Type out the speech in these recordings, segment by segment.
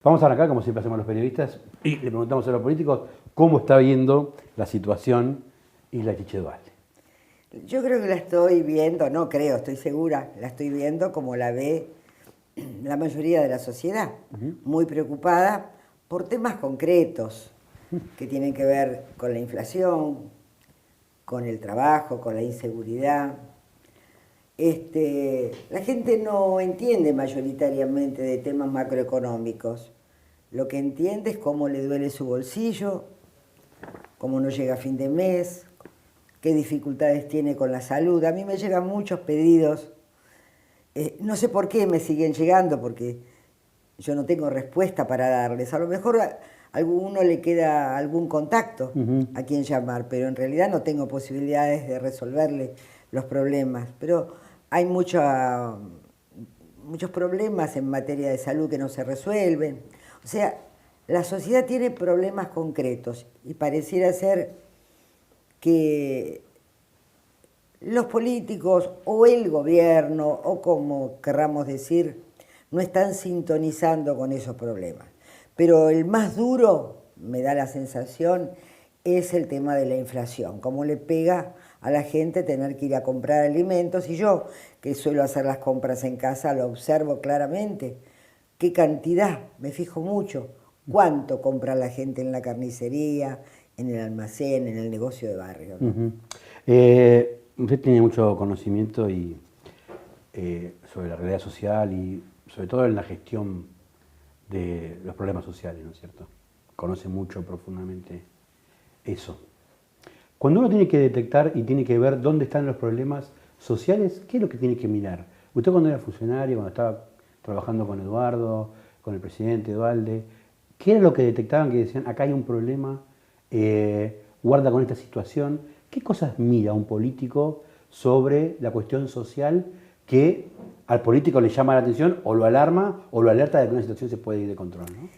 Vamos a arrancar, como siempre hacemos los periodistas, y le preguntamos a los políticos cómo está viendo la situación Isla Chiche Dualde. Yo creo que la estoy viendo, no creo, estoy segura, la estoy viendo como la ve la mayoría de la sociedad, muy preocupada por temas concretos que tienen que ver con la inflación, con el trabajo, con la inseguridad. La gente no entiende mayoritariamente de temas macroeconómicos. Lo que entiende es cómo le duele su bolsillo, cómo no llega a fin de mes, qué dificultades tiene con la salud. A mí me llegan muchos pedidos. No sé por qué me siguen llegando, porque yo no tengo respuesta para darles. A lo mejor a alguno le queda algún contacto a quien llamar, pero en realidad no tengo posibilidades de resolverle los problemas. Pero hay muchos problemas en materia de salud que no se resuelven. O sea, la sociedad tiene problemas concretos y pareciera ser que los políticos o el gobierno, o como querramos decir, no están sintonizando con esos problemas. Pero el más duro, me da la sensación, es el tema de la inflación, cómo le pega a la gente tener que ir a comprar alimentos. Y yo, que suelo hacer las compras en casa, lo observo claramente. ¿Qué cantidad? Me fijo mucho. ¿Cuánto compra la gente en la carnicería, en el almacén, en el negocio de barrio, ¿no? Usted tiene mucho conocimiento sobre la realidad social y sobre todo en la gestión de los problemas sociales, ¿no es cierto? Conoce mucho profundamente eso. Cuando uno tiene que detectar y tiene que ver dónde están los problemas sociales, ¿qué es lo que tiene que mirar? Usted cuando era funcionario, cuando estaba trabajando con Eduardo, con el presidente Dualde, ¿qué era lo que detectaban que decían, acá hay un problema, guarda con esta situación? ¿Qué cosas mira un político sobre la cuestión social que al político le llama la atención o lo alarma o lo alerta de que una situación se puede ir de control, ¿no?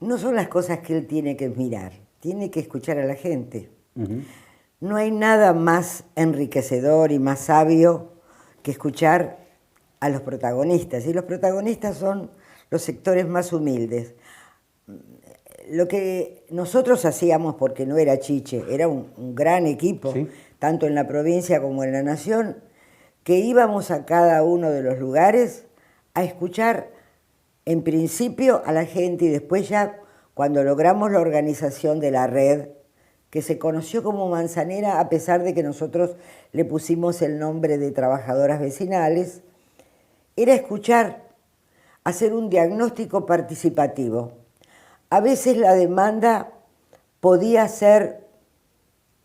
No son las cosas que él tiene que mirar, tiene que escuchar a la gente. No hay nada más enriquecedor y más sabio que escuchar a los protagonistas, y los protagonistas son los sectores más humildes. Lo que nosotros hacíamos, porque no era Chiche, era un gran equipo, ¿sí?, tanto en la provincia como en la nación, que íbamos a cada uno de los lugares a escuchar en principio a la gente, y después ya cuando logramos la organización de la red, que se conoció como Manzanera a pesar de que nosotros le pusimos el nombre de Trabajadoras Vecinales, era escuchar, hacer un diagnóstico participativo. A veces la demanda podía ser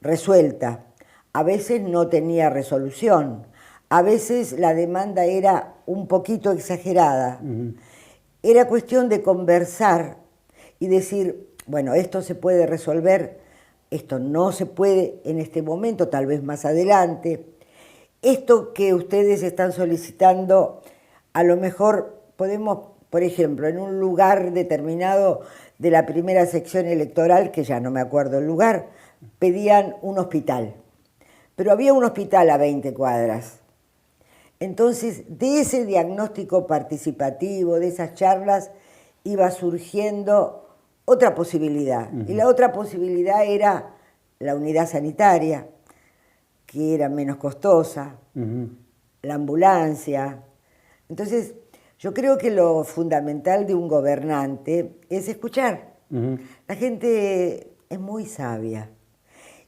resuelta, a veces no tenía resolución, a veces la demanda era un poquito exagerada. Era cuestión de conversar y decir, bueno, esto se puede resolver, esto no se puede en este momento, tal vez más adelante. Esto que ustedes están solicitando, a lo mejor podemos, por ejemplo, en un lugar determinado de la primera sección electoral, que ya no me acuerdo el lugar, pedían un hospital. Pero había un hospital a 20 cuadras. Entonces, de ese diagnóstico participativo, de esas charlas, iba surgiendo otra posibilidad. Y la otra posibilidad era la unidad sanitaria, que era menos costosa, la ambulancia. Entonces, yo creo que lo fundamental de un gobernante es escuchar. La gente es muy sabia.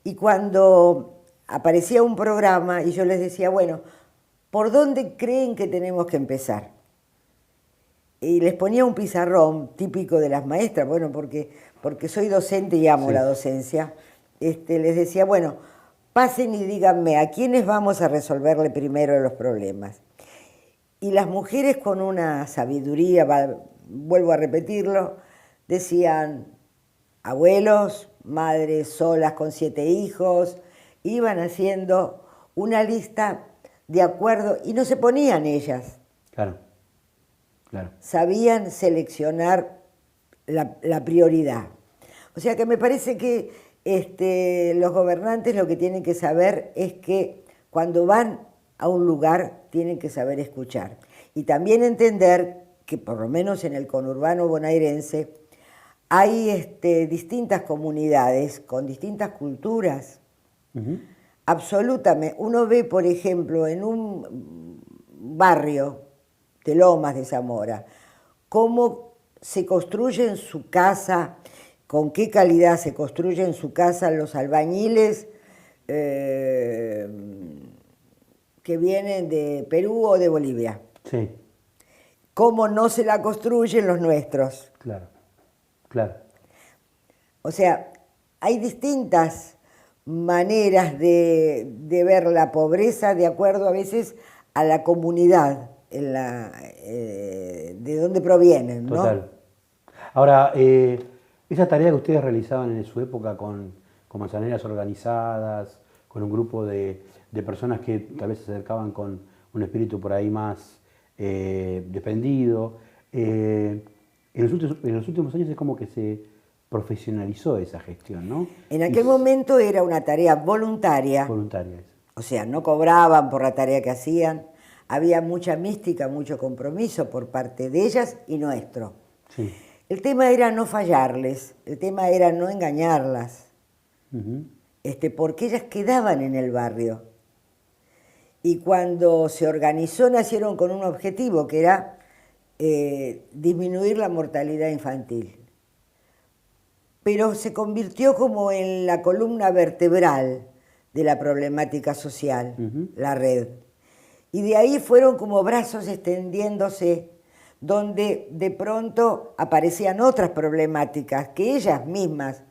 Y cuando aparecía un programa y yo les decía, bueno, ¿por dónde creen que tenemos que empezar? Y les ponía un pizarrón típico de las maestras, bueno, porque soy docente y amo la docencia. Les decía, bueno, pasen y díganme a quiénes vamos a resolverle primero los problemas. Y las mujeres, con una sabiduría, vuelvo a repetirlo, decían abuelos, madres solas con 7 hijos, iban haciendo una lista de acuerdo y no se ponían ellas. Claro, claro. Sabían seleccionar la prioridad. O sea que me parece que los gobernantes lo que tienen que saber es que cuando van a un lugar tienen que saber escuchar. Y también entender que por lo menos en el conurbano bonaerense hay distintas comunidades con distintas culturas. Absolutamente. Uno ve, por ejemplo, en un barrio de Lomas de Zamora, cómo se construye en su casa, con qué calidad se construye en su casa los albañiles que vienen de Perú o de Bolivia. Sí. Cómo no se la construyen los nuestros. Claro, claro. O sea, hay distintas maneras de ver la pobreza de acuerdo a veces a la comunidad de donde provienen, ¿no? Total. Ahora, esa tarea que ustedes realizaban en su época con manzaneras organizadas, con un grupo de personas que tal vez se acercaban con un espíritu por ahí más desprendido, en los últimos años es como que se profesionalizó esa gestión, ¿no? En aquel momento era una tarea voluntaria. Voluntaria. O sea, no cobraban por la tarea que hacían. Había mucha mística, mucho compromiso por parte de ellas y nuestro. Sí. El tema era no fallarles, el tema era no engañarlas, porque ellas quedaban en el barrio. Y cuando se organizó nacieron con un objetivo que era disminuir la mortalidad infantil. Pero se convirtió como en la columna vertebral de la problemática social, la red. Y de ahí fueron como brazos extendiéndose, donde de pronto aparecían otras problemáticas que ellas mismas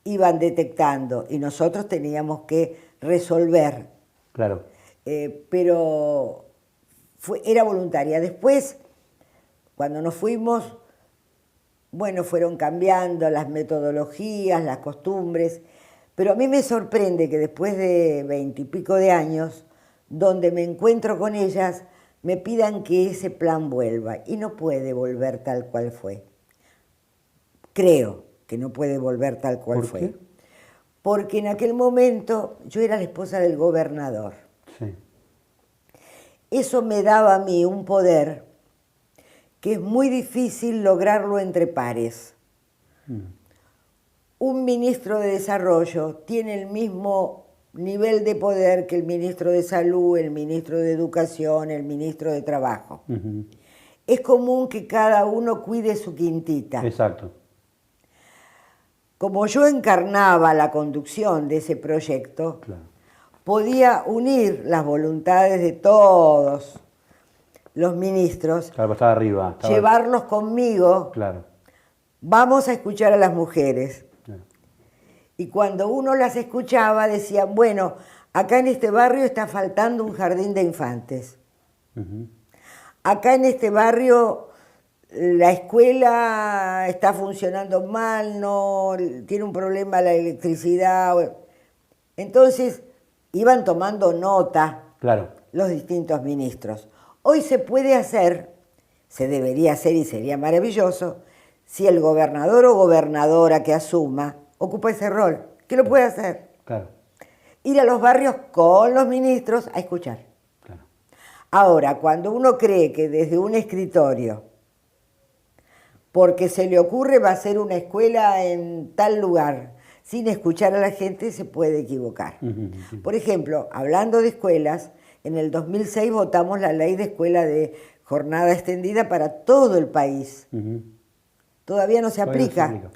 iban detectando y nosotros teníamos que resolver. Claro. Pero era voluntaria. Después, cuando nos fuimos, bueno, fueron cambiando las metodologías, las costumbres, pero a mí me sorprende que después de 20 y pico de años, donde me encuentro con ellas, me pidan que ese plan vuelva, y no puede volver tal cual fue. Creo que no puede volver tal cual fue. ¿Por qué? Porque en aquel momento yo era la esposa del gobernador. Sí. Eso me daba a mí un poder que es muy difícil lograrlo entre pares. Un ministro de Desarrollo tiene el mismo nivel de poder que el ministro de Salud, el ministro de Educación, el ministro de Trabajo. Es común que cada uno cuide su quintita. Exacto. Como yo encarnaba la conducción de ese proyecto, Claro. podía unir las voluntades de todos los ministros, Claro, estaba arriba. llevarlos conmigo. Claro. Vamos a escuchar a las mujeres. Claro. Y cuando uno las escuchaba, decían, bueno, acá en este barrio está faltando un jardín de infantes. Acá en este barrio la escuela está funcionando mal, no tiene un problema la electricidad. Entonces, iban tomando nota, Claro. los distintos ministros. Hoy se puede hacer, se debería hacer y sería maravilloso, si el gobernador o gobernadora que asuma ocupa ese rol, que lo puede hacer. Claro. Ir a los barrios con los ministros a escuchar. Claro. Ahora, cuando uno cree que desde un escritorio, porque se le ocurre va a ser una escuela en tal lugar, sin escuchar a la gente, se puede equivocar. Por ejemplo, hablando de escuelas, en el 2006 votamos la ley de escuela de jornada extendida para todo el país. Todavía no se aplica.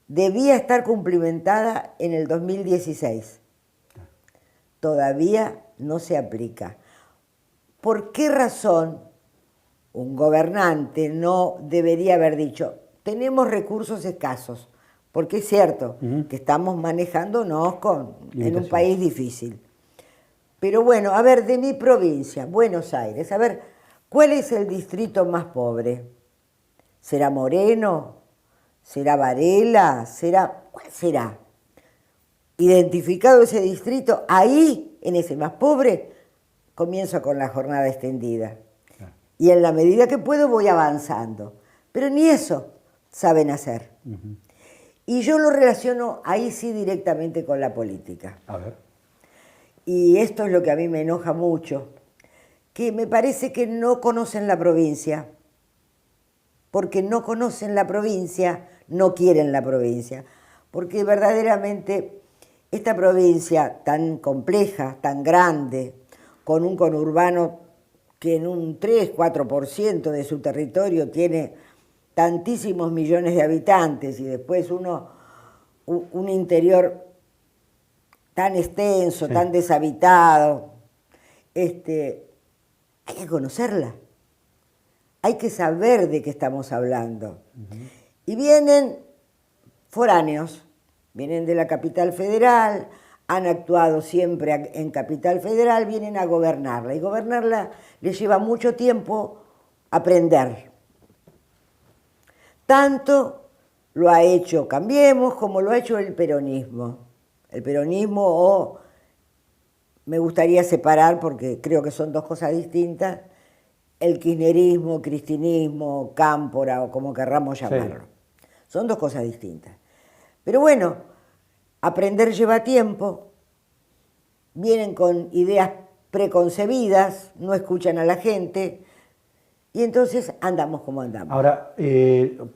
Debía estar cumplimentada en el 2016. Todavía no se aplica. ¿Por qué razón un gobernante no debería haber dicho, tenemos recursos escasos? Porque es cierto que estamos manejándonos en un país difícil. Pero bueno, a ver, de mi provincia, Buenos Aires, a ver, ¿cuál es el distrito más pobre? ¿Será Moreno? ¿Será Varela? ¿Cuál será? Identificado ese distrito, ahí, en ese más pobre, comienzo con la jornada extendida. Y en la medida que puedo voy avanzando. Pero ni eso saben hacer. Y yo lo relaciono ahí sí directamente con la política. A ver. Y esto es lo que a mí me enoja mucho, que me parece que no conocen la provincia. porque no conocen la provincia, no quieren la provincia, porque verdaderamente esta provincia tan compleja, tan grande, con un conurbano que en un 3-4% de su territorio tiene tantísimos millones de habitantes y después un interior tan extenso, Sí. tan deshabitado, hay que conocerla, hay que saber de qué estamos hablando. Y vienen foráneos, vienen de la capital federal, han actuado siempre en capital federal, vienen a gobernarla. Y gobernarla les lleva mucho tiempo aprender. Tanto lo ha hecho Cambiemos como lo ha hecho el peronismo. El peronismo, o me gustaría separar porque creo que son dos cosas distintas, el kirchnerismo, cristinismo, cámpora o como querramos llamarlo. Sí. Son dos cosas distintas. Pero bueno, aprender lleva tiempo, vienen con ideas preconcebidas, no escuchan a la gente y entonces andamos como andamos. Ahora,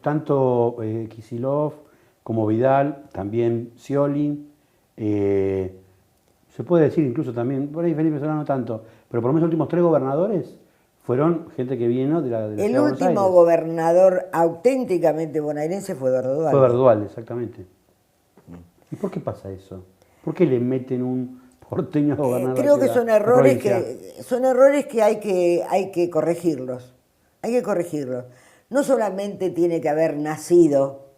tanto Kicillof como Vidal, también Scioli, se puede decir incluso también, por ahí Felipe Solá no tanto, pero por lo menos los últimos 3 gobernadores fueron gente que vino de la ciudad de Buenos Aires. El último gobernador auténticamente bonaerense fue Eduardo Duhalde. Fue Eduardo Duhalde, exactamente. ¿Y por qué pasa eso? ¿Por qué le meten un porteño a gobernar creo la ciudad, que son errores que hay que corregirlos. Hay que corregirlos. No solamente tiene que haber nacido,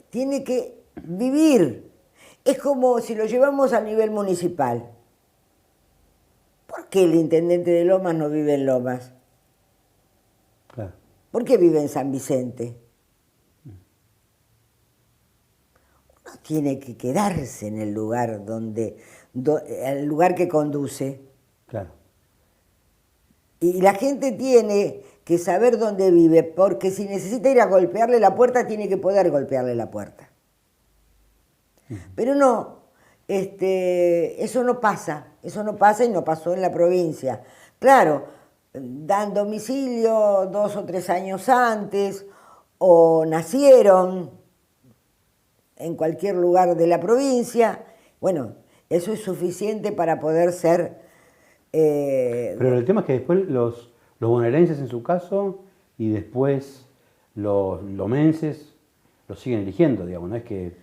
tiene que vivir. Es como si lo llevamos a nivel municipal. ¿Por qué el intendente de Lomas no vive en Lomas? Claro. ¿Por qué vive en San Vicente? Uno tiene que quedarse en el lugar el lugar que conduce. Claro. Y la gente tiene que saber dónde vive, porque si necesita ir a golpearle la puerta, tiene que poder golpearle la puerta. Pero no, eso no pasa y no pasó en la provincia. Claro, dan domicilio 2 o 3 años antes, o nacieron en cualquier lugar de la provincia. Bueno, eso es suficiente para poder ser... Pero el tema es que después los bonaerenses en su caso, y después los lomenses, los siguen eligiendo, digamos, no es que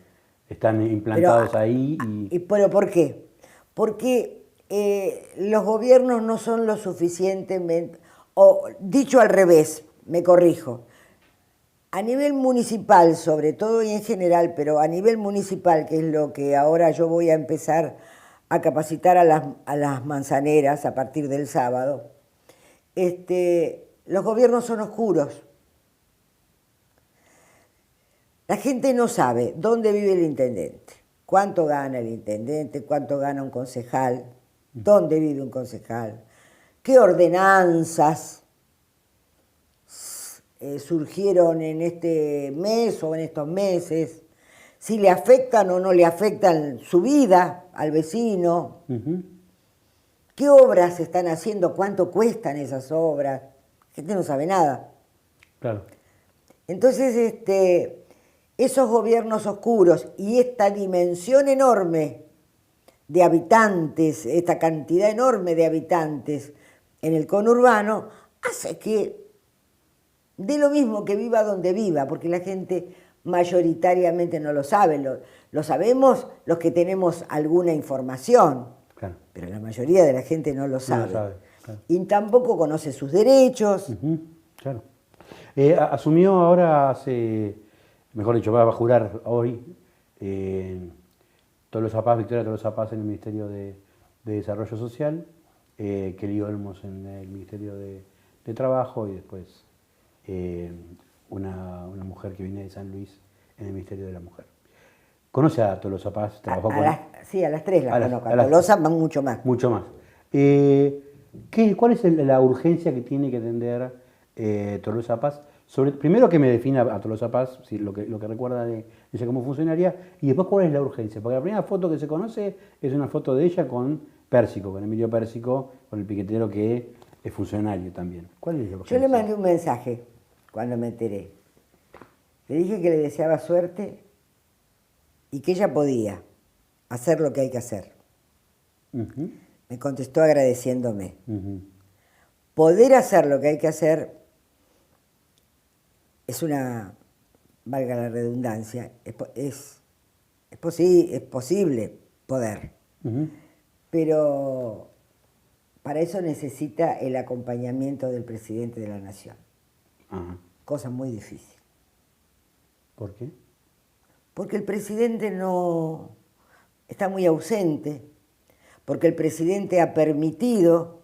están implantados ahí y... ¿Pero por qué? Porque los gobiernos no son lo suficientemente... O dicho al revés, me corrijo, a nivel municipal sobre todo y en general, pero a nivel municipal, que es lo que ahora yo voy a empezar a capacitar a las manzaneras a partir del sábado, los gobiernos son oscuros. La gente no sabe dónde vive el intendente, cuánto gana el intendente, cuánto gana un concejal, dónde vive un concejal, qué ordenanzas surgieron en este mes o en estos meses, si le afectan o no le afectan su vida al vecino, qué obras se están haciendo, cuánto cuestan esas obras. La gente no sabe nada. Claro. Entonces, esos gobiernos oscuros y esta dimensión enorme de habitantes, esta cantidad enorme de habitantes en el conurbano, hace que dé lo mismo que viva donde viva, porque la gente mayoritariamente no lo sabe, lo sabemos los que tenemos alguna información, claro, pero la mayoría de la gente no lo sabe. No lo sabe, claro. Y tampoco conoce sus derechos. Claro. Asumió ahora mejor dicho, va a jurar hoy Victoria Tolosa Paz en el Ministerio de Desarrollo Social, Kelly Olmos en el Ministerio de Trabajo y después una mujer que viene de San Luis en el Ministerio de la Mujer. ¿Conoce a Tolosa Paz? ¿Trabajó con sí, a las 3 las conozco. A Tolosa van mucho más. Mucho más. ¿Cuál es la urgencia que tiene que atender Tolosa Paz? Primero que me defina a Tolosa Paz, lo que recuerda de ella como funcionaria, y después cuál es la urgencia. Porque la primera foto que se conoce es una foto de ella con Pérsico, con Emilio Pérsico, con el piquetero que es funcionario también. ¿Cuál es la urgencia? Yo le mandé un mensaje cuando me enteré. Le dije que le deseaba suerte y que ella podía hacer lo que hay que hacer. Ujú, Me contestó agradeciéndome. ujú. Poder hacer lo que hay que hacer es valga la redundancia, es posible poder, Ujú. pero para eso necesita el acompañamiento del presidente de la Nación, Ajá. cosa muy difícil, ¿Por qué? porque el presidente no está muy ausente, porque el presidente ha permitido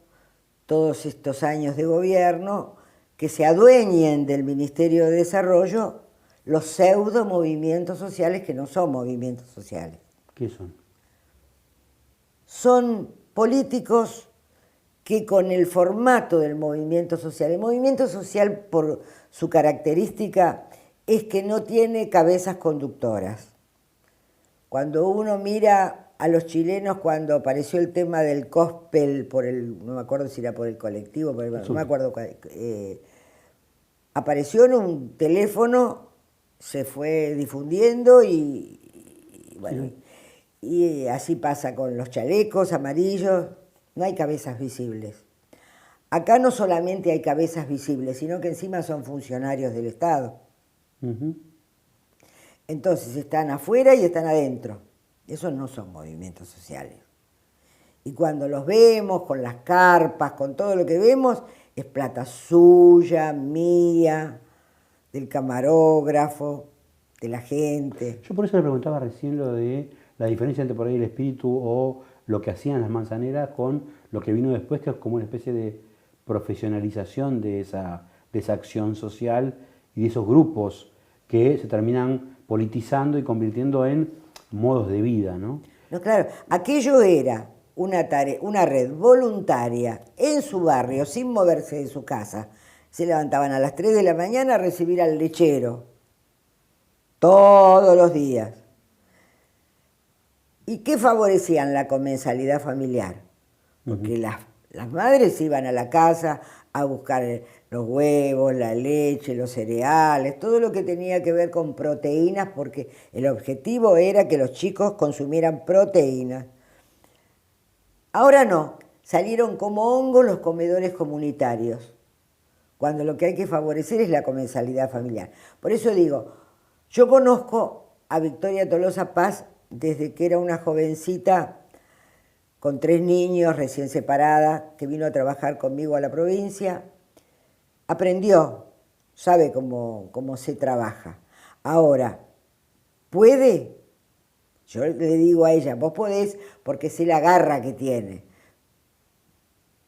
todos estos años de gobierno que se adueñen del Ministerio de Desarrollo los pseudo movimientos sociales que no son movimientos sociales. ¿Qué son? Son políticos que con el formato del movimiento social, el movimiento social por su característica es que no tiene cabezas conductoras. Cuando uno mira a los chilenos cuando apareció el tema del gospel, no me acuerdo si era por el colectivo, no me acuerdo cuál, apareció en un teléfono, se fue difundiendo y bueno, y así pasa con los chalecos amarillos, no hay cabezas visibles. Acá no solamente hay cabezas visibles, sino que encima son funcionarios del Estado. Ujú. Entonces están afuera y están adentro. Esos no son movimientos sociales. Y cuando los vemos con las carpas, con todo lo que vemos, es plata suya, mía, del camarógrafo, de la gente. Yo por eso le preguntaba recién lo de la diferencia entre por ahí el espíritu o lo que hacían las manzaneras con lo que vino después, que es como una especie de profesionalización de esa acción social y de esos grupos que se terminan politizando y convirtiendo en modos de vida, ¿no? No, claro, aquello era una red voluntaria en su barrio, sin moverse de su casa. Se levantaban a las 3 de la mañana a recibir al lechero, todos los días. ¿Y qué favorecían la comensalidad familiar? Porque las madres iban a la casa a buscar los huevos, la leche, los cereales, todo lo que tenía que ver con proteínas, porque el objetivo era que los chicos consumieran proteínas. Ahora no, salieron como hongos los comedores comunitarios, cuando lo que hay que favorecer es la comensalidad familiar. Por eso digo, yo conozco a Victoria Tolosa Paz desde que era una jovencita con 3 niños, recién separada, que vino a trabajar conmigo a la provincia. Aprendió, sabe cómo se trabaja. Ahora, ¿puede? Yo le digo a ella, vos podés porque sé la garra que tiene.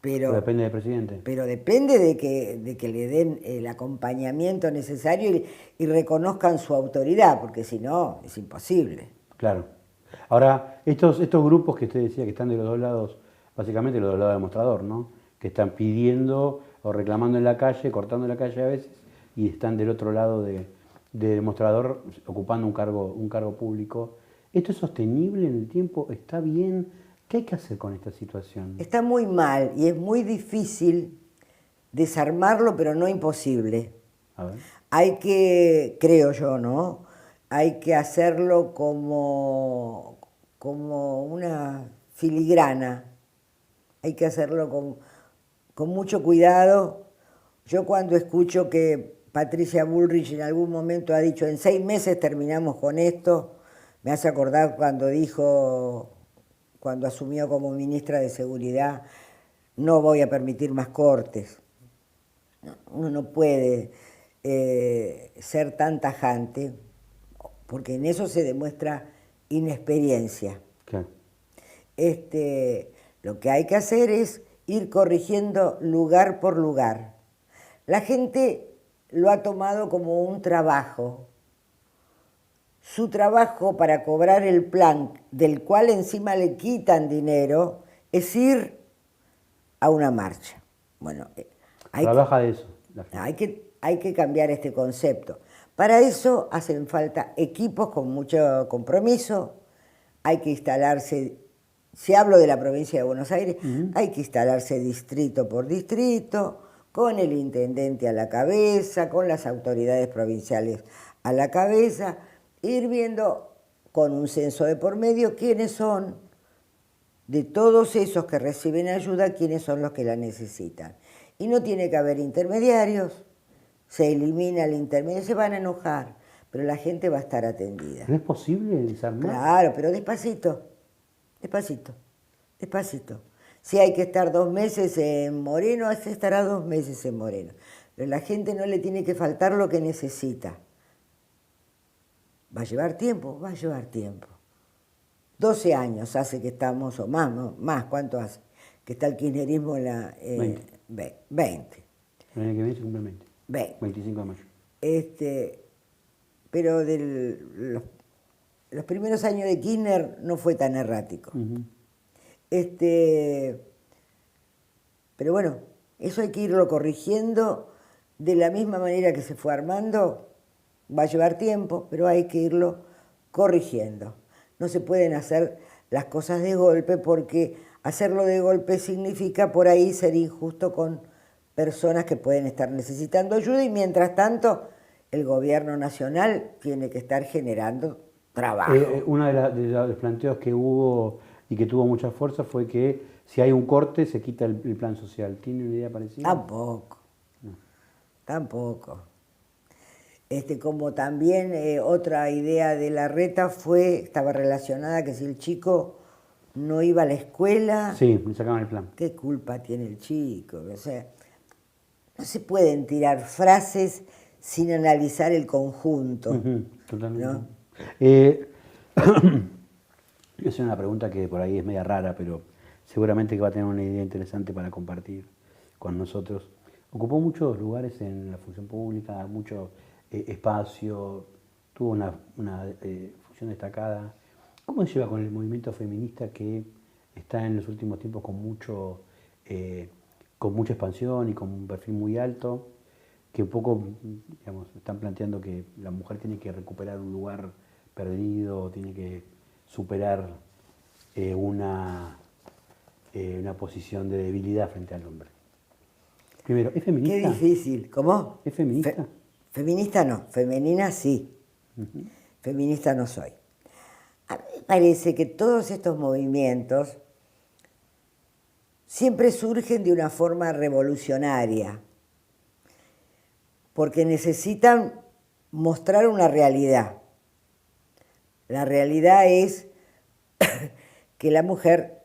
Pero depende del presidente. Pero depende de que le den el acompañamiento necesario y reconozcan su autoridad, porque si no, es imposible. Claro. Ahora, estos grupos que usted decía que están de los dos lados, básicamente los dos lados del mostrador, ¿no? Que están pidiendo o reclamando en la calle, cortando la calle a veces, y están del otro lado del mostrador ocupando un cargo público. ¿Esto es sostenible en el tiempo? ¿Está bien? ¿Qué hay que hacer con esta situación? Está muy mal y es muy difícil desarmarlo, pero no imposible. A ver. Hay que, creo yo, ¿no? Hay que hacerlo como una filigrana. Hay que hacerlo con mucho cuidado. Yo cuando escucho que Patricia Bullrich en algún momento ha dicho en 6 meses terminamos con esto, me hace acordar cuando dijo, cuando asumió como ministra de Seguridad, no voy a permitir más cortes. Uno no puede ser tan tajante, porque en eso se demuestra inexperiencia. Claro. Lo que hay que hacer es ir corrigiendo lugar por lugar. La gente lo ha tomado como un trabajo. Su trabajo para cobrar el plan, del cual encima le quitan dinero, es ir a una marcha. Bueno, Trabaja de eso. hay que cambiar este concepto. Para eso hacen falta equipos con mucho compromiso, hay que instalarse si hablo de la provincia de Buenos Aires, hay que instalarse distrito por distrito, con el intendente a la cabeza, con las autoridades provinciales a la cabeza, ir viendo con un censo de por medio quiénes son, de todos esos que reciben ayuda, quiénes son los que la necesitan. Y no tiene que haber intermediarios, se elimina el intermediario, se van a enojar, pero la gente va a estar atendida. ¿No es posible desarmar? Claro, pero despacito, despacito, despacito. Si hay que estar 2 meses en Moreno, se estará 2 meses en Moreno. Pero la gente no le tiene que faltar lo que necesita. ¿Va a llevar tiempo? Va a llevar tiempo. 12 años hace que estamos, o más, ¿no? Más, ¿cuánto hace? Que está el kirchnerismo en la... 20. El año que viene se cumple 20. 20. 25 de mayo. Pero los primeros años de Kirchner no fue tan errático. Pero bueno, eso hay que irlo corrigiendo de la misma manera que se fue armando. Va a llevar tiempo, pero hay que irlo corrigiendo. No se pueden hacer las cosas de golpe, porque hacerlo de golpe significa por ahí ser injusto con personas que pueden estar necesitando ayuda, y mientras tanto el gobierno nacional tiene que estar generando trabajo. Uno de los planteos que hubo y que tuvo mucha fuerza fue que si hay un corte se quita el plan social. ¿Tiene una idea parecida? Tampoco, no. Tampoco. Como también otra idea de Larreta estaba relacionada que si el chico no iba a la escuela... Sí, le sacaban el plan. ¿Qué culpa tiene el chico? O sea, no se pueden tirar frases sin analizar el conjunto. Totalmente. ¿No? Es una pregunta que por ahí es media rara, pero seguramente que va a tener una idea interesante para compartir con nosotros. Ocupó muchos lugares en la función pública, mucho espacio, tuvo una función destacada. ¿Cómo se lleva con el movimiento feminista que está en los últimos tiempos con mucha expansión y con un perfil muy alto, que un poco, digamos, están planteando que la mujer tiene que recuperar un lugar perdido, tiene que superar una posición de debilidad frente al hombre? Primero, ¿es feminista? Qué difícil. ¿Cómo? ¿Es feminista? Feminista no, femenina sí. Feminista no soy. A mí me parece que todos estos movimientos siempre surgen de una forma revolucionaria, porque necesitan mostrar una realidad. La realidad es que la mujer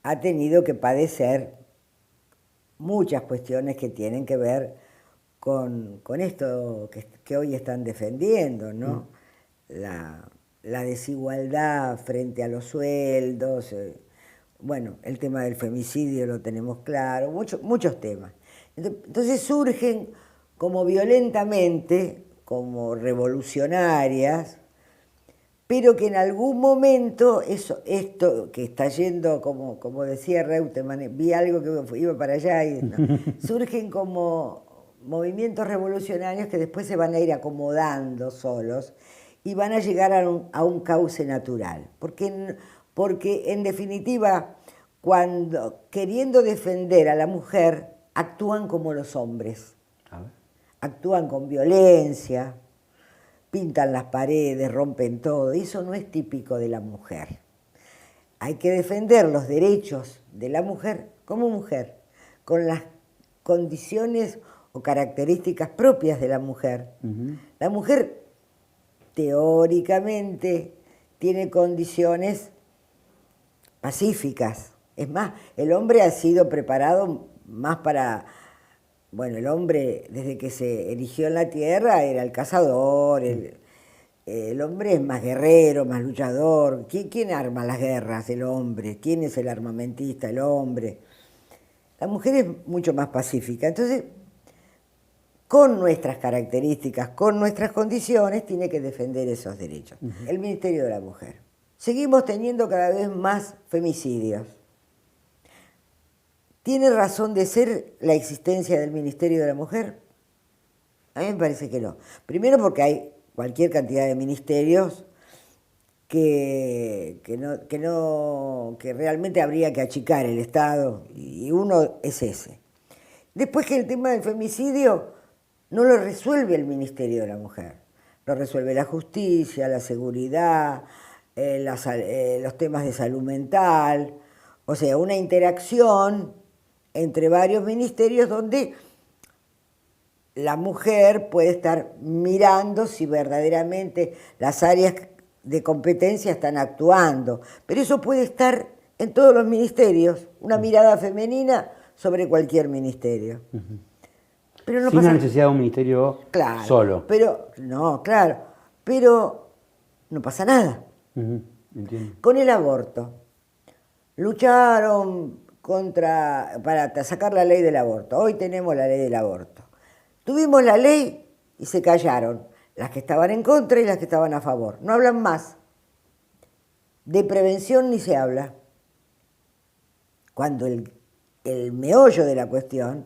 ha tenido que padecer muchas cuestiones que tienen que ver con esto que hoy están defendiendo, ¿no? La desigualdad frente a los sueldos, bueno, el tema del femicidio lo tenemos claro, muchos temas. Entonces surgen como violentamente, como revolucionarias, pero que en algún momento esto que está yendo, como decía Reutemann, vi algo que iba para allá, y surgen como movimientos revolucionarios que después se van a ir acomodando solos y van a llegar a un cauce natural. Porque en definitiva, cuando queriendo defender a la mujer, actúan como los hombres. Actúan con violencia, pintan las paredes, rompen todo. Y eso no es típico de la mujer. Hay que defender los derechos de la mujer como mujer, con las condiciones o características propias de la mujer. La mujer, teóricamente, tiene condiciones pacíficas. Es más, el hombre ha sido preparado más para... Bueno, el hombre, desde que se erigió en la tierra, era el cazador, el hombre es más guerrero, más luchador. ¿Quién arma las guerras? El hombre. ¿Quién es el armamentista? El hombre. La mujer es mucho más pacífica. Entonces, con nuestras características, con nuestras condiciones, tiene que defender esos derechos. El Ministerio de la Mujer. Seguimos teniendo cada vez más femicidios. ¿Tiene razón de ser la existencia del Ministerio de la Mujer? A mí me parece que no. Primero porque hay cualquier cantidad de ministerios que realmente habría que achicar el Estado, y uno es ese. Después, que el tema del femicidio no lo resuelve el Ministerio de la Mujer, lo resuelve la justicia, la seguridad, los temas de salud mental, o sea, una interacción entre varios ministerios donde la mujer puede estar mirando si verdaderamente las áreas de competencia están actuando. Pero eso puede estar en todos los ministerios, una mirada femenina sobre cualquier ministerio. Pero no Sin pasa... la necesidad de un ministerio claro, solo. Pero, no, claro, pero no pasa nada. Entiendo. Con el aborto, lucharon para sacar la ley del aborto. Hoy tenemos la ley del aborto. Tuvimos la ley y se callaron las que estaban en contra y las que estaban a favor. No hablan más. De prevención ni se habla. Cuando el meollo de la cuestión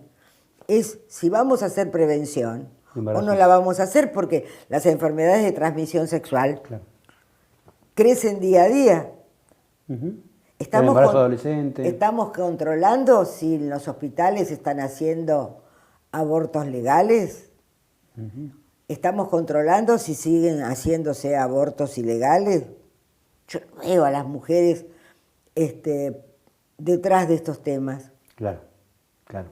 es si vamos a hacer prevención o no la vamos a hacer, porque las enfermedades de transmisión sexual crecen día a día. Estamos controlando si en los hospitales están haciendo abortos legales. ¿Estamos controlando si siguen haciéndose abortos ilegales? Yo veo a las mujeres detrás de estos temas. Claro, claro.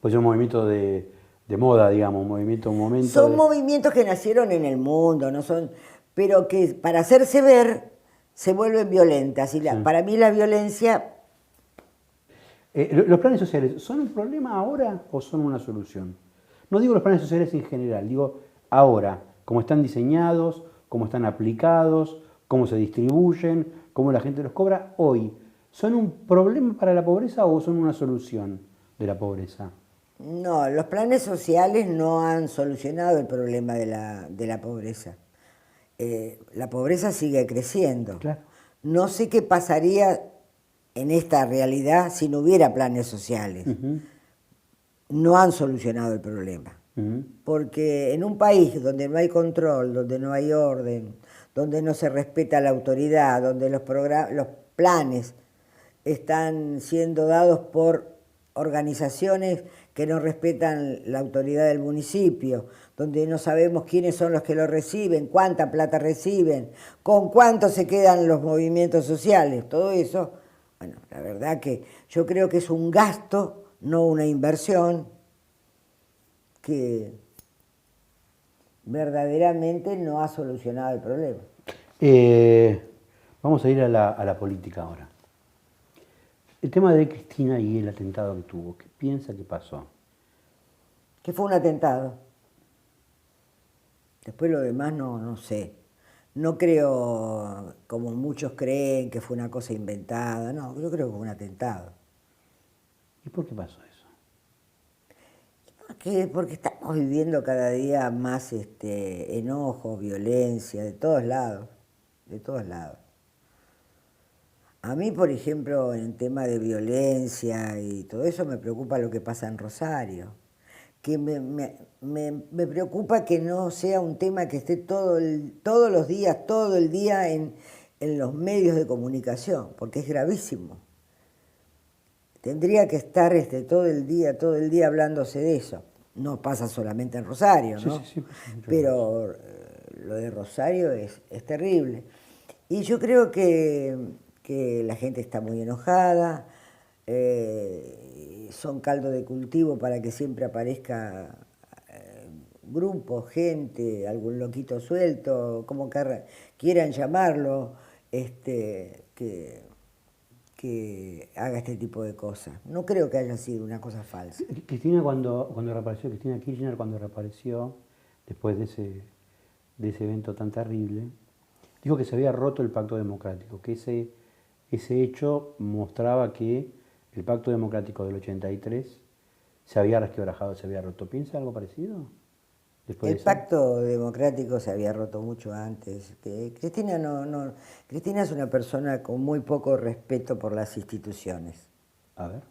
Pues es un movimiento de moda, digamos, un momento. Son movimientos que nacieron en el mundo, no son, pero que para hacerse ver se vuelven violentas. Y para mí la violencia... ¿Los planes sociales son un problema ahora o son una solución? No digo los planes sociales en general, digo ahora, cómo están diseñados, cómo están aplicados, cómo se distribuyen, cómo la gente los cobra hoy. ¿Son un problema para la pobreza o son una solución de la pobreza? No, los planes sociales no han solucionado el problema de la pobreza. La pobreza sigue creciendo. Claro. No sé qué pasaría en esta realidad si no hubiera planes sociales. No han solucionado el problema. Porque en un país donde no hay control, donde no hay orden, donde no se respeta la autoridad, donde los planes están siendo dados por organizaciones que no respetan la autoridad del municipio, donde no sabemos quiénes son los que lo reciben, cuánta plata reciben, con cuánto se quedan los movimientos sociales, todo eso, bueno, la verdad que yo creo que es un gasto, no una inversión, que verdaderamente no ha solucionado el problema. Vamos a ir a la política ahora. El tema de Cristina y el atentado que tuvo, ¿qué piensa que pasó? Que fue un atentado. Después lo demás no sé. No creo, como muchos creen, que fue una cosa inventada. No, yo creo que fue un atentado. ¿Y por qué pasó eso? Porque estamos viviendo cada día más enojo, violencia, de todos lados. De todos lados. A mí, por ejemplo, en tema de violencia y todo eso, me preocupa lo que pasa en Rosario. Que me preocupa que no sea un tema que esté todos los días, todo el día en los medios de comunicación, porque es gravísimo. Tendría que estar todo el día hablándose de eso. No pasa solamente en Rosario, ¿no? Sí, pero lo de Rosario es terrible. Y yo creo que la gente está muy enojada, son caldo de cultivo para que siempre aparezca grupos, gente, algún loquito suelto, como quieran llamarlo, que haga este tipo de cosas. No creo que haya sido una cosa falsa. Cristina Cristina Kirchner cuando reapareció, después de ese evento tan terrible, dijo que se había roto el pacto democrático, que ese hecho mostraba que el pacto democrático del 83 se había resquebrajado, se había roto. ¿Piensa algo parecido? El pacto democrático se había roto mucho antes. Cristina es una persona con muy poco respeto por las instituciones. A ver.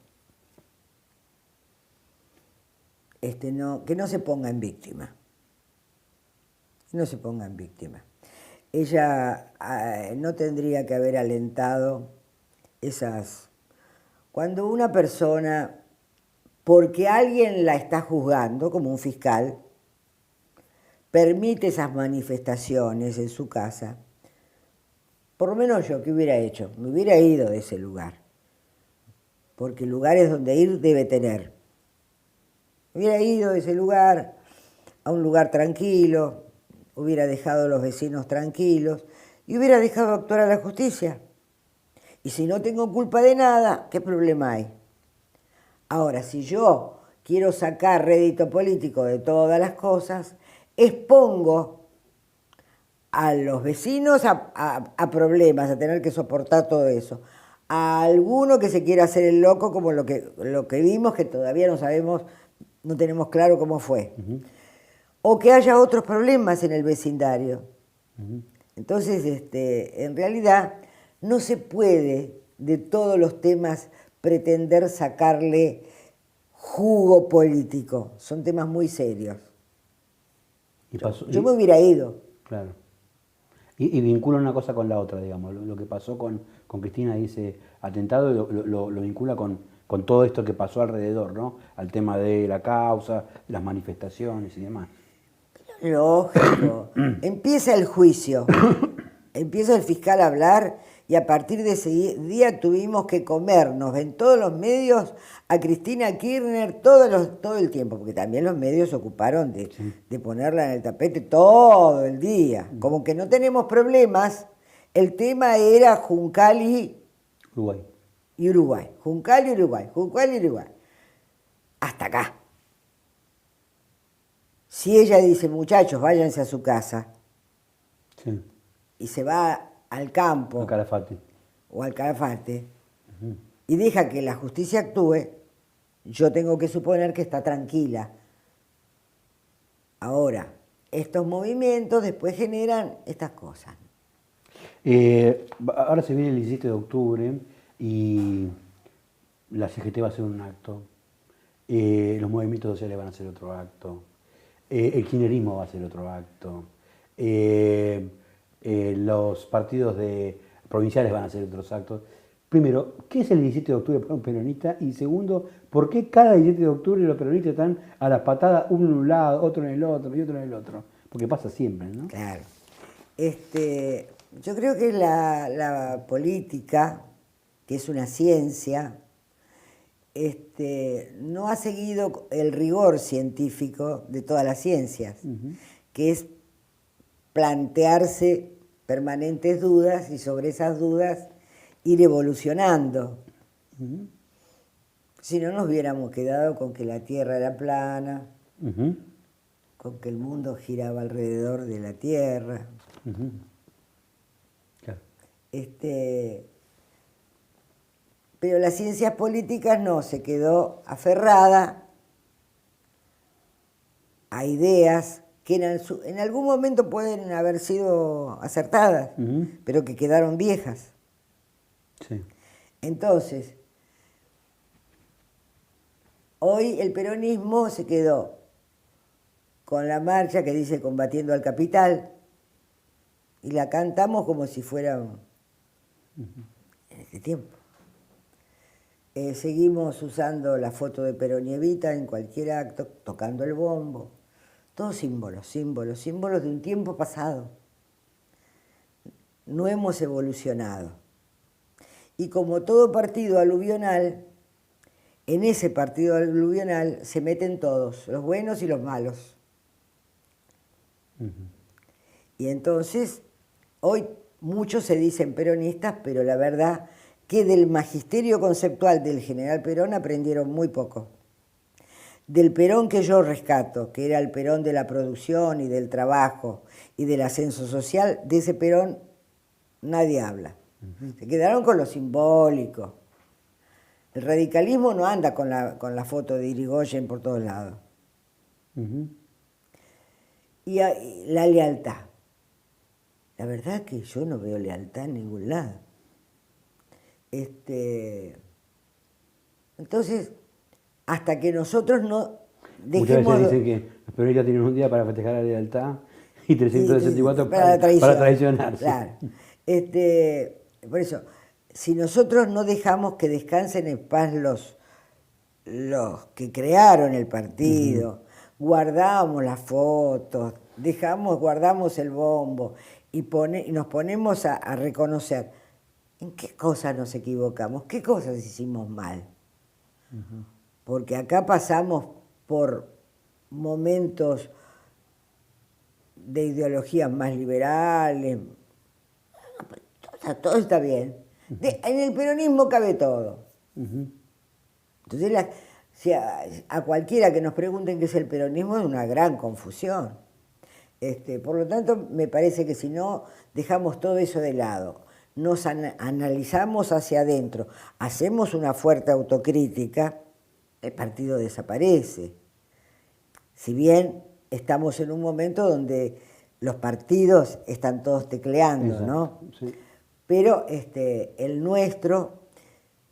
Que no se ponga en víctima. No se ponga en víctima. ella no tendría que haber alentado esas... Cuando una persona, porque alguien la está juzgando, como un fiscal, permite esas manifestaciones en su casa, por lo menos yo, ¿qué hubiera hecho? Me hubiera ido de ese lugar, porque lugares donde ir debe tener. Me hubiera ido de ese lugar a un lugar tranquilo, hubiera dejado a los vecinos tranquilos y hubiera dejado actuar a la justicia. Y si no tengo culpa de nada, ¿qué problema hay? Ahora, si yo quiero sacar rédito político de todas las cosas, expongo a los vecinos a problemas, a tener que soportar todo eso. A alguno que se quiera hacer el loco, como lo que vimos, que todavía no sabemos, no tenemos claro cómo fue. O que haya otros problemas en el vecindario. Entonces, en realidad, no se puede de todos los temas pretender sacarle jugo político. Son temas muy serios. Yo me hubiera ido. Claro. Y vincula una cosa con la otra, digamos. Lo que pasó con Cristina, dice atentado, lo vincula con todo esto que pasó alrededor, ¿no? Al tema de la causa, las manifestaciones y demás. Lógico. Empieza el juicio. Empieza el fiscal a hablar y a partir de ese día tuvimos que comernos en todos los medios a Cristina Kirchner todo el tiempo, porque también los medios se ocuparon de ponerla en el tapete todo el día. Como que no tenemos problemas, el tema era Juncal y Uruguay. Juncal y Uruguay, Juncal y Uruguay. Hasta acá. Si ella dice, muchachos, váyanse a su casa, sí, y se va al campo o al Calafate y deja que la justicia actúe, yo tengo que suponer que está tranquila. Ahora, estos movimientos después generan estas cosas. Ahora se viene el 17 de octubre y la CGT va a hacer un acto, los movimientos sociales van a hacer otro acto, el kirchnerismo va a hacer otro acto, los partidos provinciales van a hacer otros actos. Primero, ¿qué es el 17 de octubre para un peronista? Y segundo, ¿por qué cada 17 de octubre los peronistas están a las patadas, uno en un lado, otro en el otro y otro en el otro? Porque pasa siempre, ¿no? Claro. Yo creo que la política, que es una ciencia, no ha seguido el rigor científico de todas las ciencias, que es plantearse permanentes dudas y sobre esas dudas ir evolucionando. Si no nos hubiéramos quedado con que la Tierra era plana, con que el mundo giraba alrededor de la Tierra. Claro. Pero las ciencias políticas no, se quedó aferrada a ideas que en algún momento pueden haber sido acertadas, pero que quedaron viejas. Sí. Entonces, hoy el peronismo se quedó con la marcha que dice combatiendo al capital y la cantamos como si fuera en este tiempo. Seguimos usando la foto de Perón y Evita en cualquier acto, tocando el bombo. Todos símbolos, símbolos, símbolos de un tiempo pasado. No hemos evolucionado. Y como todo partido aluvional, en ese partido aluvional se meten todos, los buenos y los malos. Y entonces, hoy muchos se dicen peronistas, pero la verdad que del magisterio conceptual del general Perón aprendieron muy poco. Del Perón que yo rescato, que era el Perón de la producción y del trabajo y del ascenso social, de ese Perón nadie habla. Se quedaron con lo simbólico. El radicalismo no anda con la foto de Irigoyen por todos lados. Y la lealtad. La verdad que yo no veo lealtad en ningún lado. Entonces, hasta que nosotros no dejemos... Muchas veces dicen que los peronistas tienen un día para festejar la lealtad. Y 364 para traicionar. Claro. Por eso, si nosotros no dejamos que descansen en paz los que crearon el partido, guardamos las fotos, guardamos el bombo y nos ponemos a reconocer en qué cosas nos equivocamos, qué cosas hicimos mal. Porque acá pasamos por momentos de ideologías más liberales. Todo está bien. En el peronismo cabe todo. Entonces, a cualquiera que nos pregunten qué es el peronismo es una gran confusión. Por lo tanto, me parece que si no dejamos todo eso de lado, nos analizamos hacia adentro, hacemos una fuerte autocrítica, el partido desaparece. Si bien estamos en un momento donde los partidos están todos tecleando, ¿no? Sí. Pero el nuestro,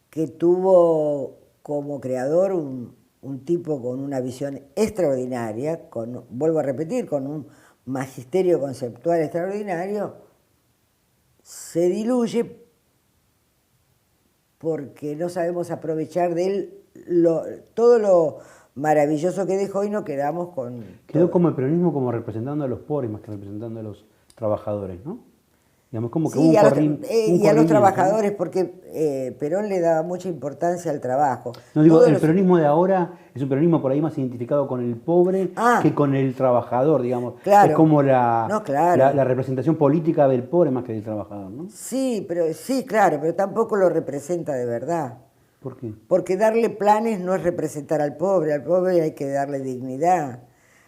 que tuvo como creador un tipo con una visión extraordinaria, vuelvo a repetir, con un magisterio conceptual extraordinario, se diluye porque no sabemos aprovechar de él todo lo maravilloso que dejó y nos quedamos con... Quedó como el peronismo como representando a los pobres más que representando a los trabajadores, ¿no? Digamos, como que sí, y a los trabajadores, ¿no? Porque Perón le daba mucha importancia al trabajo. No digo, el peronismo de ahora es un peronismo por ahí más identificado con el pobre que con el trabajador, digamos. Claro. Es como la representación política del pobre más que del trabajador, ¿no? Sí, claro, pero tampoco lo representa de verdad. ¿Por qué? Porque darle planes no es representar al pobre hay que darle dignidad,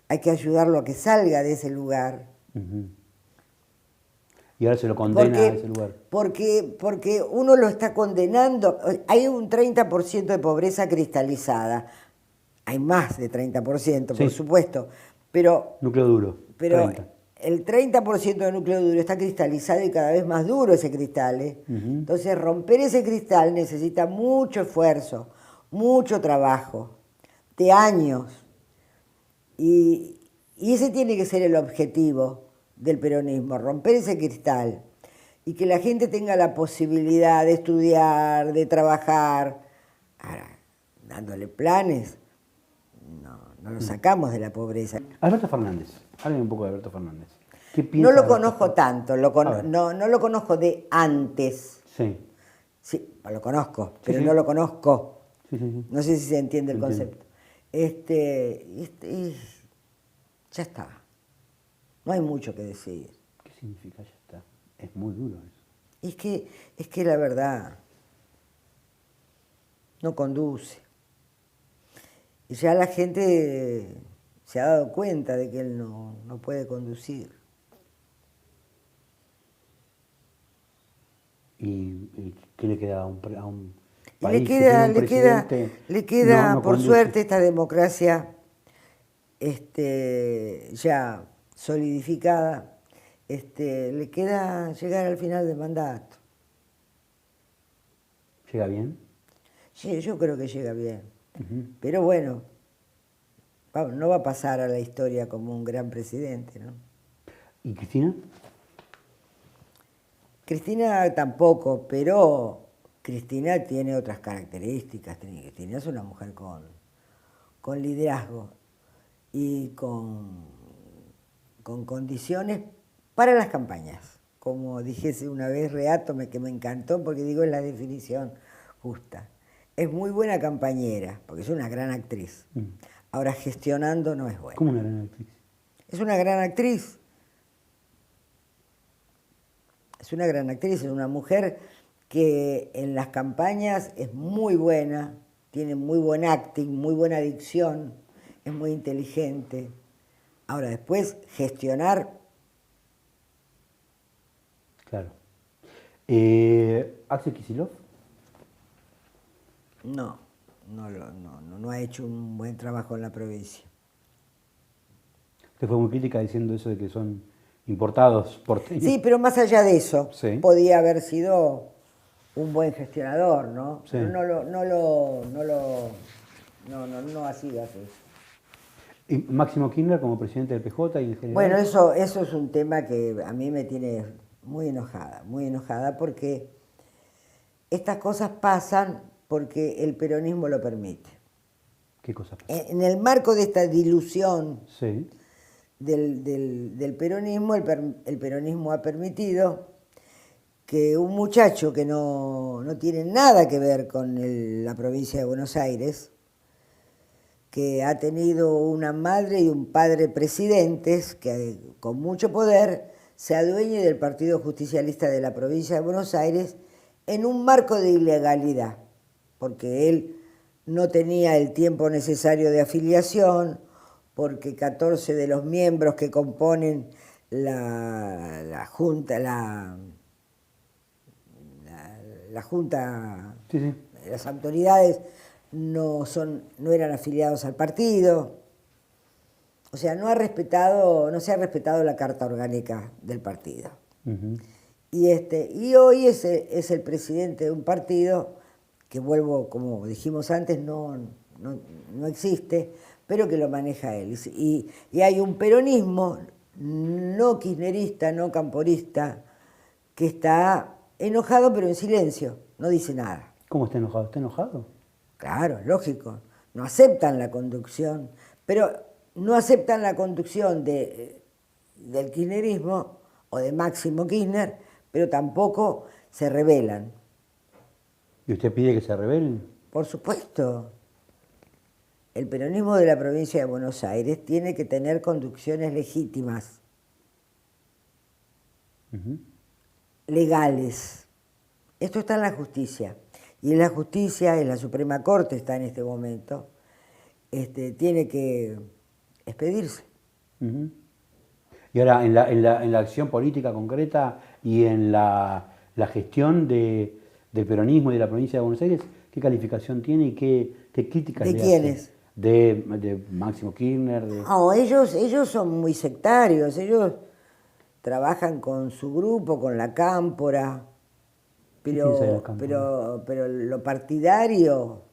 hay que ayudarlo a que salga de ese lugar. Y ahora se lo condena a ese lugar. Porque uno lo está condenando. Hay un 30% de pobreza cristalizada. Hay más de 30%, por supuesto. Pero, núcleo duro. Pero 30. El 30% de núcleo duro está cristalizado y cada vez más duro ese cristal. Entonces, romper ese cristal necesita mucho esfuerzo, mucho trabajo, de años. Y ese tiene que ser el objetivo del peronismo, romper ese cristal y que la gente tenga la posibilidad de estudiar, de trabajar. Ahora, dándole planes, no lo sacamos de la pobreza. Alberto Fernández, háblame un poco de Alberto Fernández. ¿Qué No piensa lo conozco tanto, no lo conozco de antes. Sí, lo conozco, pero no lo conozco. No sé si se entiende el concepto. Ya está. No hay mucho que decir. ¿Qué significa ya está? Es muy duro eso. Es que la verdad no conduce. Y ya la gente se ha dado cuenta de que él no puede conducir. ¿Y qué le queda a un país? Le queda por suerte, esta democracia ya solidificada, le queda llegar al final del mandato. ¿Llega bien? Sí, yo creo que llega bien. Pero bueno, no va a pasar a la historia como un gran presidente, ¿no? ¿Y Cristina? Cristina tampoco, pero Cristina tiene otras características. Cristina es una mujer con liderazgo y con condiciones para las campañas. Como dijese una vez Reato, que me encantó porque digo es la definición justa. Es muy buena campañera, porque es una gran actriz. Ahora gestionando no es buena. ¿Cómo una gran actriz? Es una gran actriz. Es una gran actriz, es una mujer que en las campañas es muy buena, tiene muy buen acting, muy buena dicción, es muy inteligente. Ahora, después, gestionar... Claro. ¿Axel Kicillof? No ha hecho un buen trabajo en la provincia. Usted fue muy crítica diciendo eso de que son importados porteños. Sí, pero más allá de eso, podía haber sido un buen gestionador, ¿no? Sí. No hacía eso. ¿Y Máximo Kirchner como presidente del PJ y en general? Bueno, eso es un tema que a mí me tiene muy enojada porque estas cosas pasan porque el peronismo lo permite. ¿Qué cosa pasa? En el marco de esta dilución Sí. del peronismo, el peronismo ha permitido que un muchacho que no tiene nada que ver con la provincia de Buenos Aires, que ha tenido una madre y un padre presidentes, que con mucho poder se adueñe del Partido Justicialista de la provincia de Buenos Aires en un marco de ilegalidad, porque él no tenía el tiempo necesario de afiliación, porque 14 de los miembros que componen la Junta, la Junta, Sí, sí. las autoridades no eran afiliados al partido. O sea, no se ha respetado la Carta Orgánica del partido. Uh-huh. Y hoy es el presidente de un partido que, vuelvo, como dijimos antes, no existe, pero que lo maneja él. Y hay un peronismo no kirchnerista, no camporista, que está enojado pero en silencio, no dice nada. ¿Cómo está enojado? ¿Está enojado? Claro, lógico. No aceptan la conducción, pero no aceptan la conducción del kirchnerismo o de Máximo Kirchner, pero tampoco se rebelan. ¿Y usted pide que se rebelen? Por supuesto. El peronismo de la provincia de Buenos Aires tiene que tener conducciones legítimas, Uh-huh. legales. Esto está en la justicia. Y en la justicia, en la Suprema Corte está en este momento, tiene que expedirse. Uh-huh. Y ahora, en la acción política concreta y en la gestión del peronismo y de la provincia de Buenos Aires, ¿qué calificación tiene y qué críticas ¿De le quiénes? hace? De Máximo Kirchner. No, ellos son muy sectarios, ellos trabajan con su grupo, con la cámpora, pero lo partidario,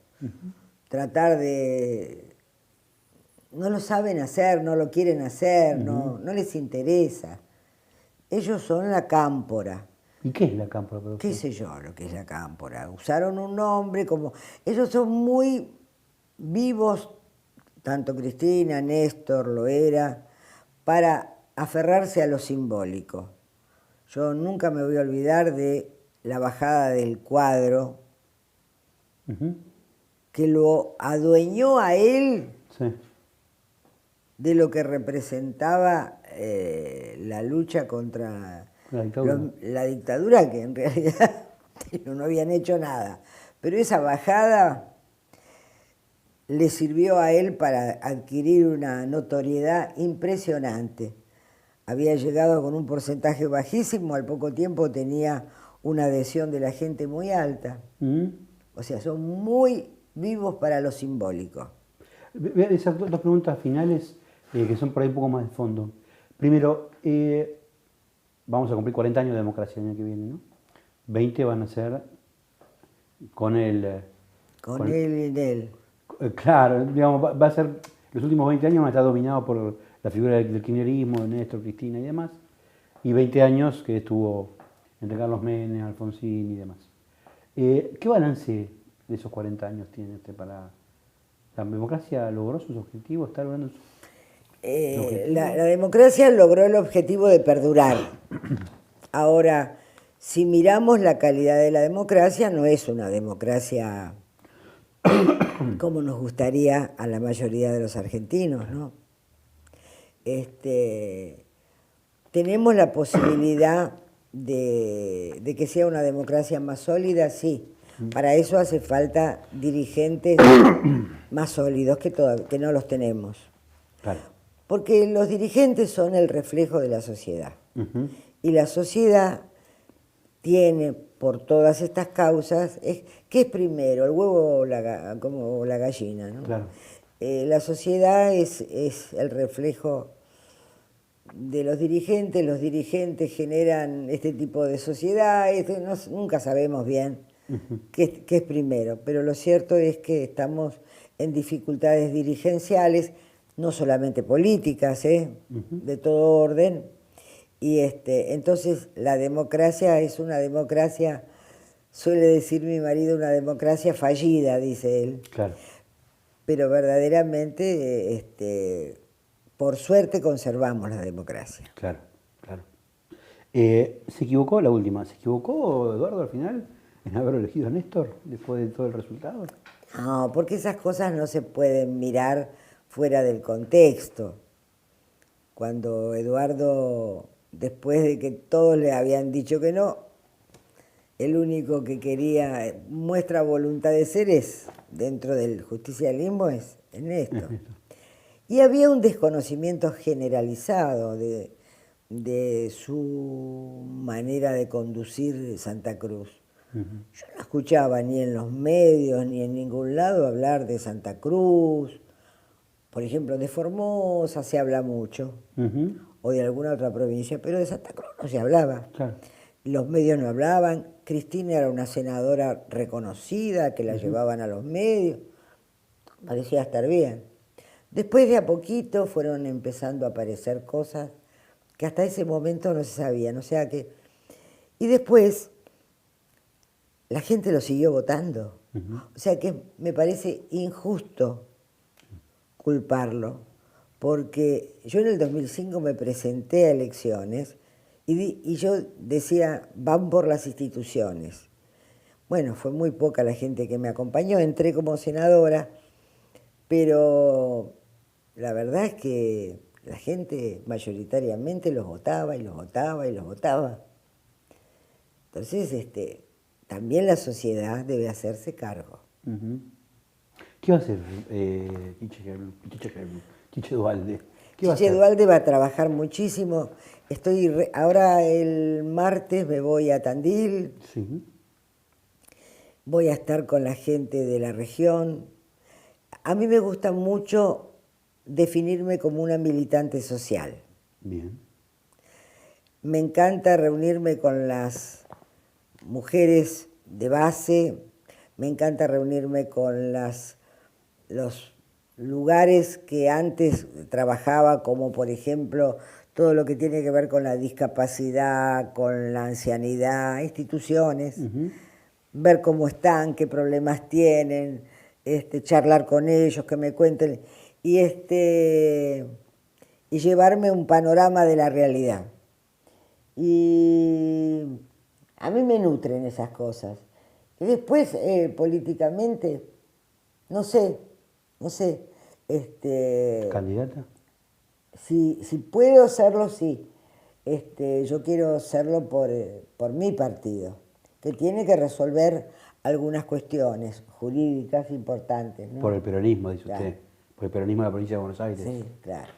tratar de... No lo saben hacer, no lo quieren hacer, no les interesa. Ellos son la cámpora. ¿Y qué es la cámpora? ¿Qué sé yo lo que es la cámpora? Usaron un nombre como... Ellos son muy vivos, tanto Cristina, Néstor, lo era, para aferrarse a lo simbólico. Yo nunca me voy a olvidar de la bajada del cuadro, Uh-huh. que lo adueñó a él Sí. de lo que representaba la lucha contra La dictadura. la dictadura, que en realidad no habían hecho nada. Pero esa bajada le sirvió a él para adquirir una notoriedad impresionante. Había llegado con un porcentaje bajísimo, al poco tiempo tenía una adhesión de la gente muy alta. Uh-huh. O sea, son muy vivos para lo simbólico. Esas dos preguntas finales, que son por ahí un poco más de fondo. Primero, vamos a cumplir 40 años de democracia el año que viene, ¿no? 20 van a ser con el... Con él y en él. Claro, digamos, va a ser... Los últimos 20 años van a estar dominados por la figura del kirchnerismo, de Néstor, Cristina y demás. Y 20 años que estuvo entre Carlos Menem, Alfonsín y demás. ¿Qué balance de esos 40 años tiene usted para... ¿La democracia logró sus objetivos? ¿Está logrando sus objetivos? La democracia logró el objetivo de perdurar. Ahora, si miramos la calidad de la democracia, no es una democracia como nos gustaría a la mayoría de los argentinos, ¿no? ¿Tenemos la posibilidad de que sea una democracia más sólida? Sí. Para eso hace falta dirigentes más sólidos que no los tenemos. Claro. Porque los dirigentes son el reflejo de la sociedad. Uh-huh. Y la sociedad tiene, por todas estas causas, ¿qué es primero, el huevo o la gallina? ¿No? Claro. La sociedad es el reflejo de los dirigentes generan este tipo de sociedad, nunca sabemos bien qué es primero, pero lo cierto es que estamos en dificultades dirigenciales, no solamente políticas, de todo orden. Y entonces la democracia es una democracia, suele decir mi marido, una democracia fallida, dice él. Claro. Pero verdaderamente, por suerte, conservamos la democracia. Claro, claro. ¿Se equivocó la última? ¿Se equivocó Eduardo al final en haber elegido a Néstor después de todo el resultado? No, porque esas cosas no se pueden mirar fuera del contexto. Cuando Eduardo, después de que todos le habían dicho que no, el único que quería, muestra voluntad de ser es, dentro del justicialismo, es Néstor. Y había un desconocimiento generalizado de su manera de conducir Santa Cruz. Yo no escuchaba ni en los medios ni en ningún lado hablar de Santa Cruz. Por ejemplo, de Formosa se habla mucho, o de alguna otra provincia, pero de Santa Cruz no se hablaba. Claro. Los medios no hablaban. Cristina era una senadora reconocida, que la llevaban a los medios. Parecía estar bien. Después de a poquito fueron empezando a aparecer cosas que hasta ese momento no se sabían. O sea que... Y después la gente lo siguió votando. O sea que me parece injusto culparlo, porque yo en el 2005 me presenté a elecciones y yo decía, van por las instituciones. Bueno, fue muy poca la gente que me acompañó, entré como senadora, pero la verdad es que la gente mayoritariamente los votaba y los votaba y los votaba. Entonces, también la sociedad debe hacerse cargo. ¿Qué va a hacer Chiche Duhalde? ¿Qué va a Chiche hacer? Duhalde va a trabajar muchísimo. Ahora el martes me voy a Tandil, Sí. voy a estar con la gente de la región. A mí me gusta mucho definirme como una militante social. Bien. Me encanta reunirme con las mujeres de base, me encanta reunirme con los lugares que antes trabajaba, como por ejemplo todo lo que tiene que ver con la discapacidad, con la ancianidad, instituciones, ver cómo están, qué problemas tienen, charlar con ellos, que me cuenten, y llevarme un panorama de la realidad. Y a mí me nutren esas cosas. Y después, políticamente, no sé, ¿Candidata? si puedo serlo, sí. Yo quiero serlo por mi partido, que tiene que resolver algunas cuestiones jurídicas importantes, ¿no? Por el peronismo, dice Claro. usted. Por el peronismo de la provincia de Buenos Aires. Sí, claro.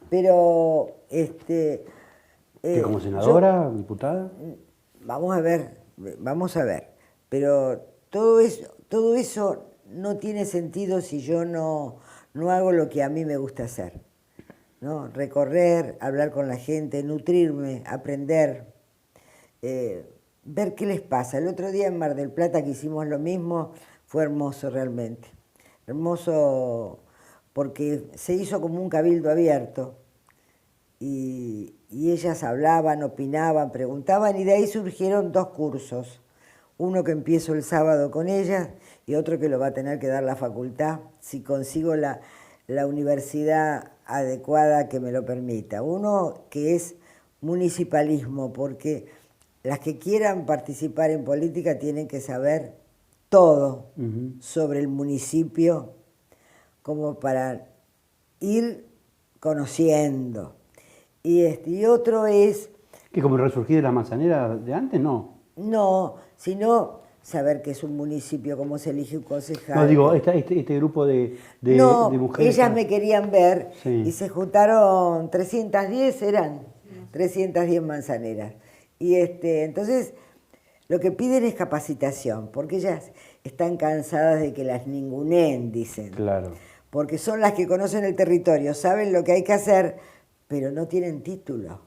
Pero, ¿Que como senadora, diputada? vamos a ver. Pero todo eso no tiene sentido si yo no hago lo que a mí me gusta hacer, ¿no? Recorrer, hablar con la gente, nutrirme, aprender, ver qué les pasa. El otro día en Mar del Plata, que hicimos lo mismo, fue hermoso realmente. Hermoso porque se hizo como un cabildo abierto y ellas hablaban, opinaban, preguntaban, y de ahí surgieron 2 cursos. Uno que empiezo el sábado con ellas y otro que lo va a tener que dar la facultad si consigo la universidad adecuada que me lo permita. Uno que es municipalismo, porque las que quieran participar en política tienen que saber todo sobre el municipio, como para ir conociendo. Y otro es... ¿Que como el resurgir de la manzanera de antes? No. No, sino saber que es un municipio, cómo se elige un concejal. No, digo, este grupo de mujeres. Ellas me querían ver, Sí. y se juntaron 310, eran 310 manzaneras. Y entonces lo que piden es capacitación, porque ellas están cansadas de que las ninguneen, dicen. Claro. Porque son las que conocen el territorio, saben lo que hay que hacer, pero no tienen título.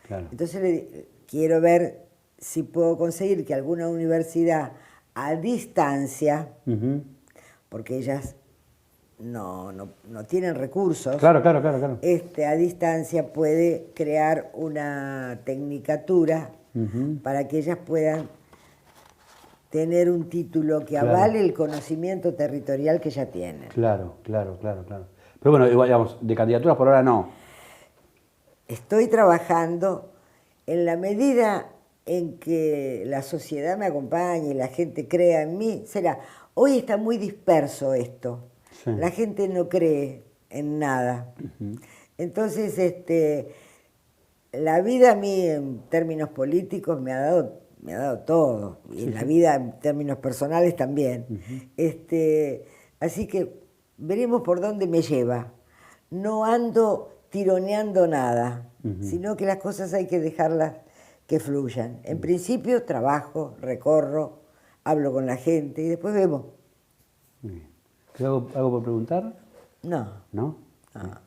Claro. Entonces quiero ver si puedo conseguir que alguna universidad a distancia, porque ellas no tienen recursos, Claro, claro, claro, claro. a distancia puede crear una tecnicatura para que ellas puedan tener un título que Claro. avale el conocimiento territorial que ya tienen. Claro, claro, claro, claro. Pero bueno, igual, digamos, de candidaturas por ahora no. Estoy trabajando en la medida en que la sociedad me acompañe y la gente crea en mí. Hoy está muy disperso esto. Sí. La gente no cree en nada. Entonces, la vida a mí en términos políticos me ha dado todo. Y en la vida en términos personales también. Así que veremos por dónde me lleva. No ando tironeando nada, sino que las cosas hay que dejarlas que fluyan. En principio trabajo, recorro, hablo con la gente y después vemos. Muy bien. ¿Algo por preguntar? No. ¿No? No.